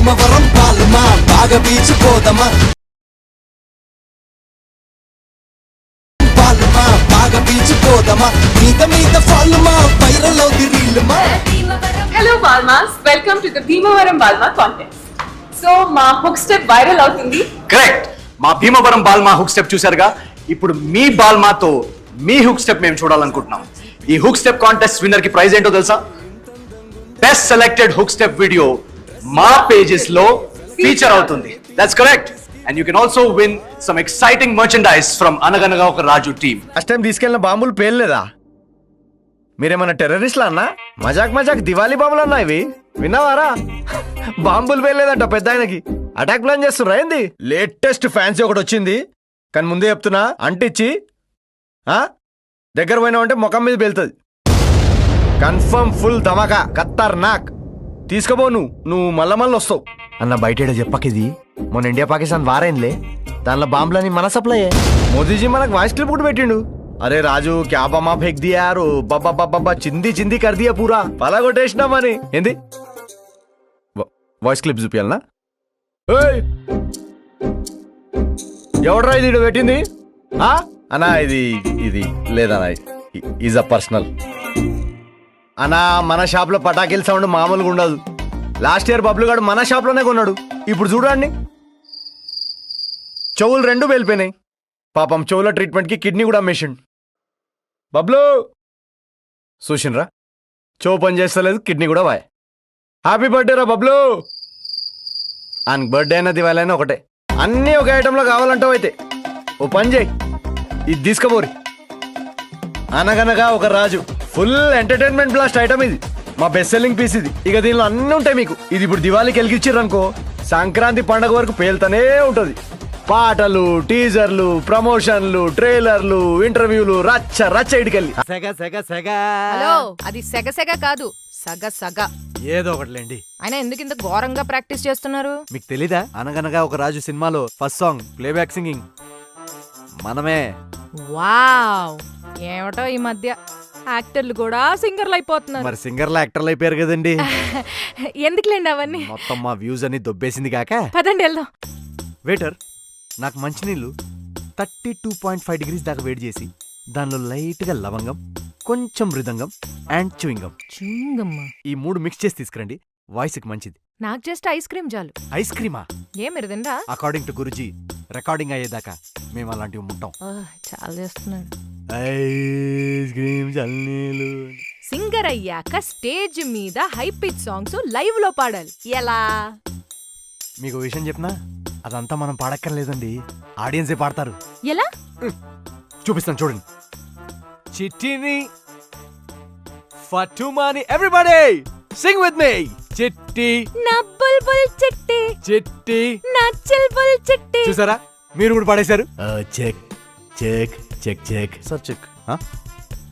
భీమవరం పాల్మా బాగా బీచిపోదమా పాల్మా బాగా బీచిపోదమా మీద మీద ఫాల్మా వైరల్ అవుది రీల్మా. హలో బాల్మాస్, వెల్కమ్ టు ద భీమవరం బాల్మా కాంటెస్ట్. సో మా హుక్ స్టెప్ వైరల్ అవుతుంది. కరెక్ట్. మా భీమవరం బాల్మా హుక్ స్టెప్ చూసారుగా, ఇప్పుడు మీ బాల్మాతో మీ హుక్ స్టెప్ మేము చూడాలనుకుంటున్నాం. ఈ హుక్ స్టెప్ కాంటెస్ట్ విన్నర్ కి ప్రైజ్ ఏంటో తెలుసా? Best selected hook step video మా పేజెస్ లో ఫీచర్ అవుతుంది. That's correct. And you can also been some exciting merchandise from అనగనగా ఒక రాజు టీమ్. ఫస్ట్ టైం తీసుకెళ్ళిన బాంబులు పేర్లేదా? మీరేమన్నా టెర్రరిస్ట్లా అన్నా? మజాక్ దివాళీ బాంబులు అన్నా ఇవి? విన్నావారా? బాంబులు పేర్లేదంట పెద్ద ఆయనకి. అటాక్ ప్లాన్ చేస్తున్నా ఏంది? లేటెస్ట్ ఫ్యాన్సీ ఒకటి వచ్చింది, కానీ ముందే చెప్తున్నా, అంటిచ్చి దగ్గర పోయినావంటే ముఖం మీద పేలుతుంది. కన్ఫర్మ్ ఫుల్ ధమాకా, ఖతర్నాక్. తీసుకోబో, నువ్వు మళ్ళీ వస్తావు అన్న. బయట చెప్పకిది మొన్న ఇండియా పాకిస్తాన్ వారైందిలే, దానిలో బాంబులని మన సప్లై. మోదీజీ మనకు వాయిస్ క్లిప్ కూడా పెట్టిండు. అరే రాజు క్యా బమా ఫేక్ దియారు, బాబా చింది కర్ దియా పూరా, పలాగొట్టేసినామని. ఏంది వాయిస్ క్లిప్ చూపియాలనా? ఎవడరా ఇది పెట్టింది అన్నా? ఇది లేదన్నా, ఈజ్ అ పర్సనల్ అన్నా. మన షాప్ లో పటాకిల్ సౌండ్ మామూలుగా ఉండదు. లాస్ట్ ఇయర్ బబ్లు గాడు మన షాప్ లోనే కొన్నాడు. ఇప్పుడు చూడండి, చెవులు రెండు వెళ్ళిపోయినాయి. పాపం చెవుల ట్రీట్మెంట్ కి కిడ్నీ కూడా అమ్మేసిండు. బబ్లు చూసిండ్రా, చెవు పని చేస్తలేదు, కిడ్నీ కూడా వాయ్. హ్యాపీ బర్త్డే రా బబ్లు. ఆయనకు బర్త్డే అయినా దివాళీ అయినా ఒకటే. అన్నీ ఒక ఐటెంలో కావాలంటావు అయితే ఓ పని చేయి, ఇది తీసుకోబోరి. అనగనగా ఒక రాజు ఫుల్ ఎంటర్టైన్మెంట్ బ్లాస్ట్ ఐటమ్ ఇది. మా బెస్ట్ సెల్లింగ్ పీస్ ఇది. ఇక దీనిలో అన్నీ ఉంటాయి మీకు. ఇది ఇప్పుడు దివాళీకి వెలిగించారనుకో, సంక్రాంతి పండగ వరకు పేలుతూనే ఉంటుంది. పాటలు, టీజర్లు, ప్రమోషన్లు, ట్రైలర్లు, ఇంటర్వ్యూలు, రచ్చ ఇడికెళ్ళి. హలో, అది సెగ కాదు, సగ ఏదో ఒకటిలేండి. అయినా ఎందుకు ఇంత ఘోరంగా ప్రాక్టీస్ చేస్తున్నారు? మీకు తెలీదా? అనగనగా ఒక రాజు సినిమాలో ఫస్ట్ సాంగ్ ప్లేబ్యాక్ సింగింగ్ మనమే. వావ్, ఏమిటో ఈ మధ్య యాక్టర్లు కూడా సింగర్లు అయిపోతున్నారు. మరి సింగర్లు యాక్టర్లు అయిపోయారు కదండి. ఎందుకులేండి అవన్నీ, మొత్తం మా వ్యూస్ అని దొబ్బేసింది కాక. పదండి వెళ్దాం. వెయిటర్, నాకు మంచినీళ్ళు 32.5 degrees దాకా వేడి చేసి దానిలో లైట్గా లవంగం, కొంచెం మృదంగం అండ్ చూయింగం, ఈ 3 మిక్స్ చేసి తీసుకురండి. వాయిస్ కి మంచిది. నాకు జస్ట్ ఐస్ క్రీమ్ చాలు. ఐస్ క్రీమా? ఏ మీరు తినరా? అకార్డింగ్ టు గురుజీ, రికార్డింగ్ అయ్యేదాకా మేము అలాంటివి ముట్టాం. చాలా చేస్తున్నాడు. ఐస్ క్రీమ్ చల్లీలు. సింగర్ అయ్యాక స్టేజ్ మీద హై పిచ్ సాంగ్స్ లైవ్ లో పాడాలి. ఎలా? మీకు విషయం చెప్పనా? అదంతా మనం పాడక్కర్లేదండి, ఆడియన్సే పాడతారు. ఎలా? చూపిస్తాను చూడండి. చిట్టిని ఫటుమాని, ఎవ్రీబడీ సింగ్ విత్ మీ. చిట్టి నా బుల్బుల్ చిట్టి, చిట్టి నా చిల్బుల్ చిట్టి. చూసారా, మీరు కూడా పాడేశారు. Check check check check sir check.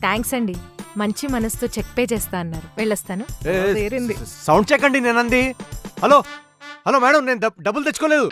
Thanks అండి, మంచి మనసుతో చెక్ పే చేస్తా అన్నారు. వెళ్ళొస్తాను. సౌండ్ చెక్ అండి నేనంది. హలో మేడం, నేను డబ్బులు తెచ్చుకోలేదు.